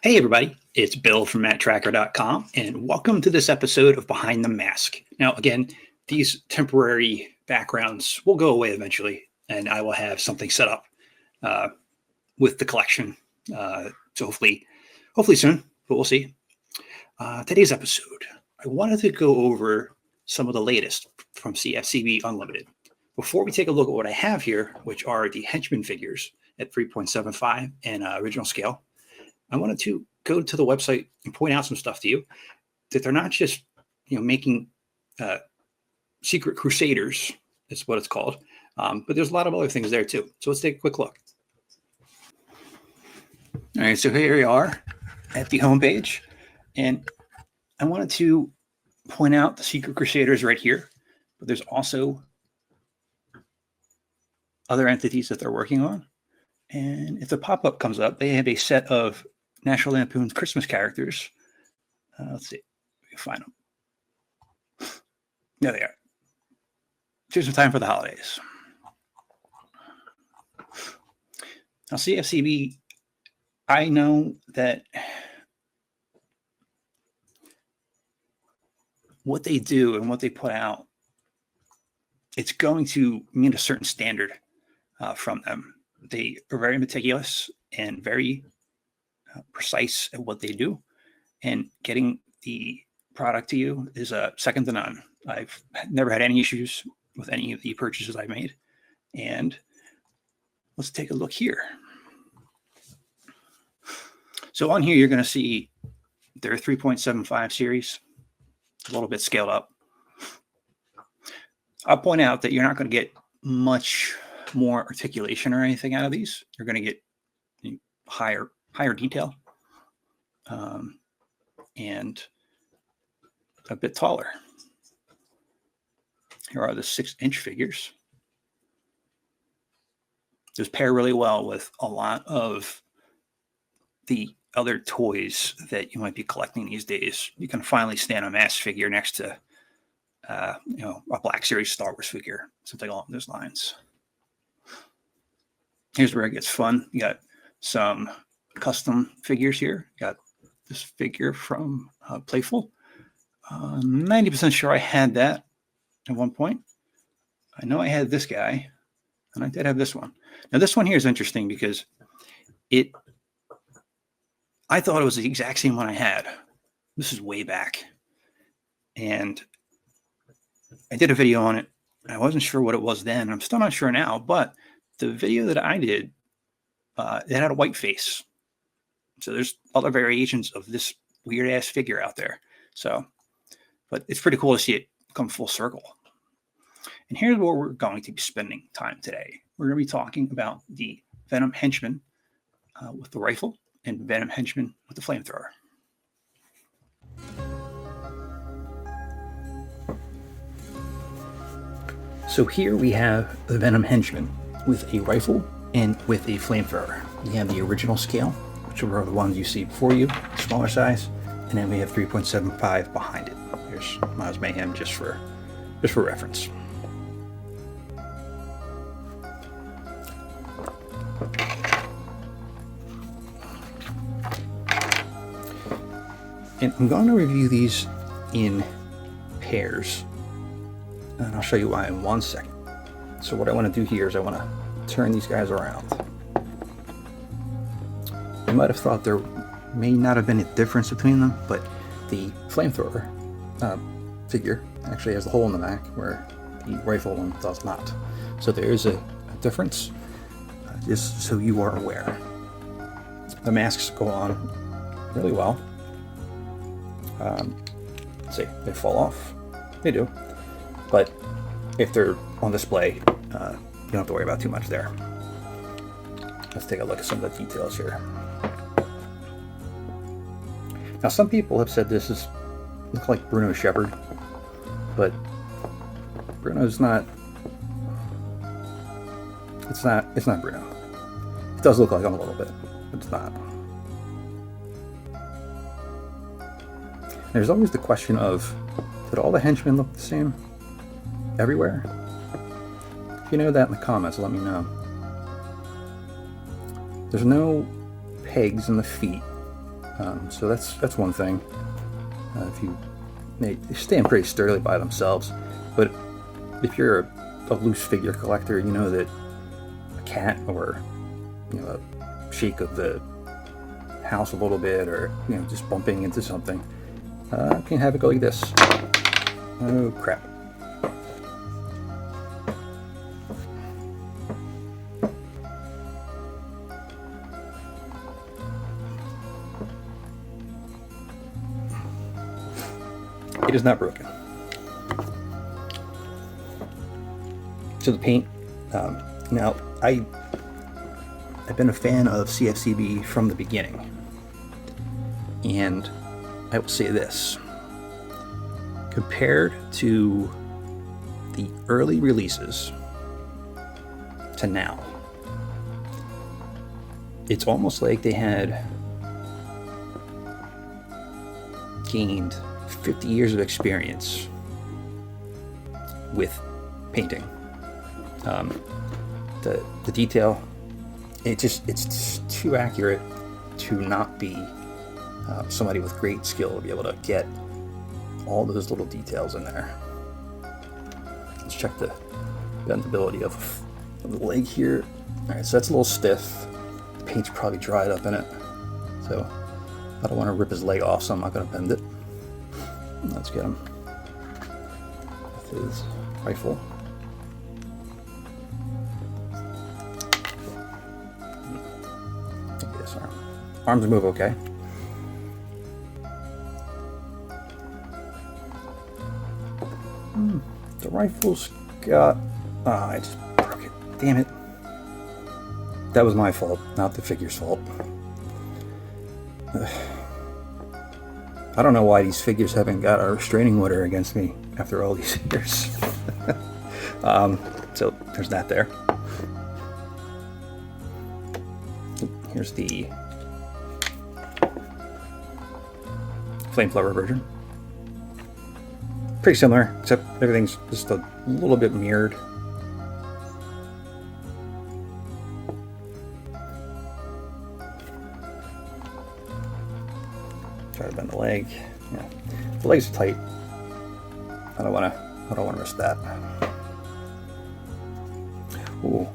Hey everybody, it's Bill from Matt-Trakker.com, and welcome to this episode of Behind the Mask. Now again, these temporary backgrounds will go away eventually, and I will have something set up with the collection. So hopefully soon, but we'll see. Today's episode, I wanted to go over some of the latest from CFCB Unlimited. Before we take a look at what I have here, which are the Henchmen figures at 3.75 and original scale, I wanted to go to the website and point out some stuff to you, that they're not just, making Secret Crusaders, is what it's called, but there's a lot of other things there too. So let's take a quick look. All right, so here we are at the homepage, and I wanted to point out the Secret Crusaders right here, but there's also other entities that they're working on. And if the pop-up comes up, they have a set of National Lampoon's Christmas characters. Let's see if we can find them. There they are. Here's some time for the holidays. Now, CFCB, I know that what they do and what they put out, it's going to meet a certain standard from them. They are very meticulous and very precise at what they do, and getting the product to you is second to none. I've never had any issues with any of the purchases I've made. And let's take a look here. So on here, you're going to see their 3.75 series, a little bit scaled up. I'll point out that you're not going to get much more articulation or anything out of these. You're going to get higher detail and a bit taller. Here are the 6-inch figures. Those pair really well with a lot of the other toys that you might be collecting these days. You can finally stand a mask figure next to a Black Series Star Wars figure, something along those lines. Here's where it gets fun. You got some custom figures here. You got this figure from Playful. 90% sure I had that at one point. I know I had this guy, and I did have this one. Now, this one here is interesting because I thought it was the exact same one I had. This is way back. And I did a video on it. I wasn't sure what it was then. I'm still not sure now, but the video that I did, it had a white face. So there's other variations of this weird ass figure out there. But it's pretty cool to see it come full circle. And here's where we're going to be spending time today. We're going to be talking about the Venom Henchman with the rifle and Venom Henchman with the flamethrower. So here we have the Venom Henchman with a rifle and with a flamethrower. We have the original scale, which are the ones you see before you, smaller size, and then we have 3.75 behind it. Here's Miles Mayhem just for reference. And I'm going to review these in pairs, and I'll show you why in 1 second. So what I want to do here is I want to turn these guys around. You might have thought there may not have been a difference between them, but the flamethrower figure actually has a hole in the back where the rifle one does not. So there is a difference, just so you are aware. The masks go on really well. See, they fall off. They do. But if they're on display, you don't have to worry about too much there. Let's take a look at some of the details here. Now, some people have said this looks like Bruno Shepard, but Bruno's not. It's not Bruno. It does look like him a little bit, but it's not. There's always the question of, did all the henchmen look the same everywhere? If you know that in the comments, let me know. There's no pegs in the feet So that's one thing. They stand pretty sturdily by themselves, but if you're a loose figure collector, you know that a cat or a shake of the house a little bit, or just bumping into something can have it go like this. Oh crap. It is not broken. So the paint, now I've been a fan of CFCB from the beginning, and I will say this: compared to the early releases to now, it's almost like they had gained 50 years of experience with painting. The detail, it's too accurate to not be somebody with great skill to be able to get all those little details in there. Let's check the bendability of the leg here. Alright, so that's a little stiff. The paint's probably dried up in it, so I don't want to rip his leg off, so I'm not going to bend it. Let's get him with his rifle. Maybe this arm. Arms move okay. The rifle's got... I just broke it. Damn it. That was my fault, not the figure's fault. I don't know why these figures haven't got a restraining order against me after all these years. So there's that there. Here's the flamethrower version. Pretty similar, except everything's just a little bit mirrored. Try to bend the leg. Yeah, the leg's tight. I don't want to risk that. Ooh.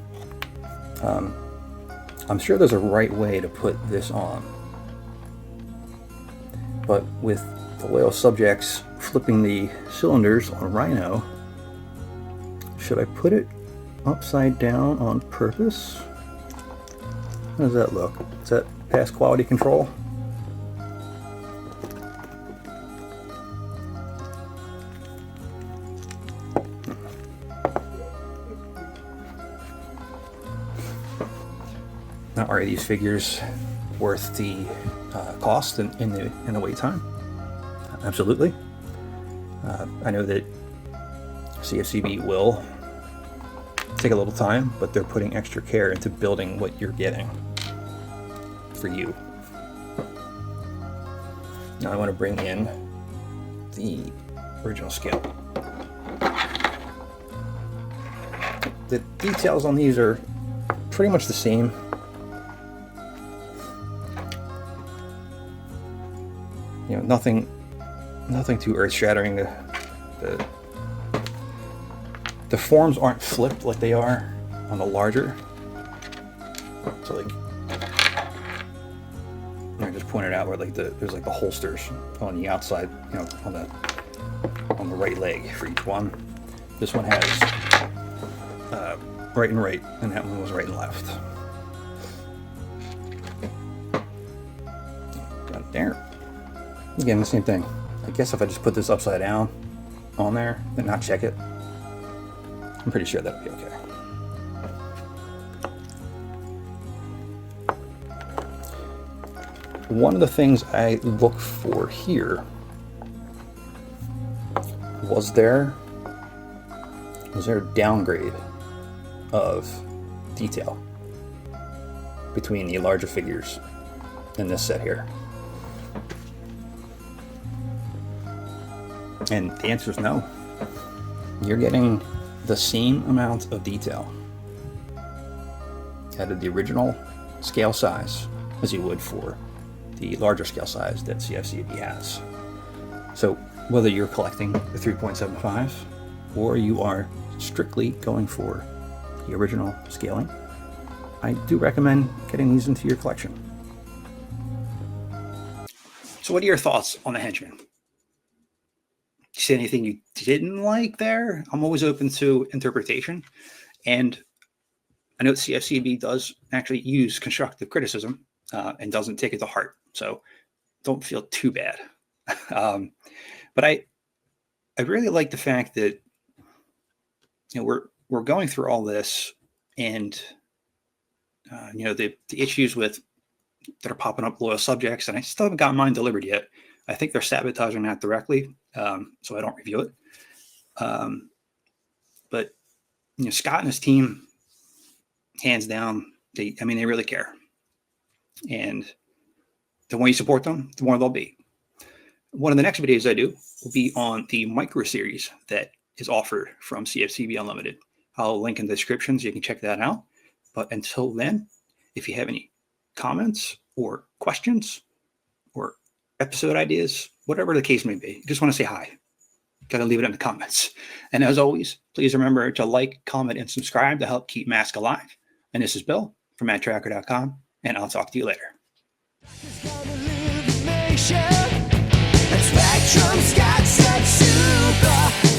I'm sure there's a right way to put this on, but with the loyal subjects flipping the cylinders on Rhino, should I put it upside down on purpose? How does that look? Is that past quality control? Now, are these figures worth the cost and the wait time? Absolutely. I know that CFCB will take a little time, but they're putting extra care into building what you're getting for you. Now I want to bring in the original scale. The details on these are pretty much the same. Nothing too earth-shattering. The forms aren't flipped like they are on the larger. So like, I just pointed out where there's like the holsters on the outside, on the right leg for each one. This one has right and right, and that one was right and left. Down there. Again, the same thing. I guess if I just put this upside down on there and not check it, I'm pretty sure that'll be okay. One of the things I look for here was there a downgrade of detail between the larger figures in this set here. And the answer is no. You're getting the same amount of detail out of the original scale size as you would for the larger scale size that CFCB has. So whether you're collecting the 3.75 or you are strictly going for the original scaling, I do recommend getting these into your collection. So what are your thoughts on the Henchmen? You see anything you didn't like there? I'm always open to interpretation. And I know CFCB does actually use constructive criticism and doesn't take it to heart. So don't feel too bad. But I really like the fact that we're going through all this, and the issues that are popping up, loyal subjects, and I still haven't gotten mine delivered yet. I think they're sabotaging that directly, so I don't review it. But Scott and his team, hands down, they really care, and the more you support them, the more they'll be. One of the next videos I do will be on the micro series that is offered from CFCB Unlimited. I'll link in the description so you can check that out. But until then, if you have any comments or questions or episode ideas, whatever the case may be, just want to say hi, got to leave it in the comments. And as always, please remember to like, comment, and subscribe to help keep Mask alive. And this is Bill from Matt-Trakker.com, and I'll talk to you later. Spectrum's got such super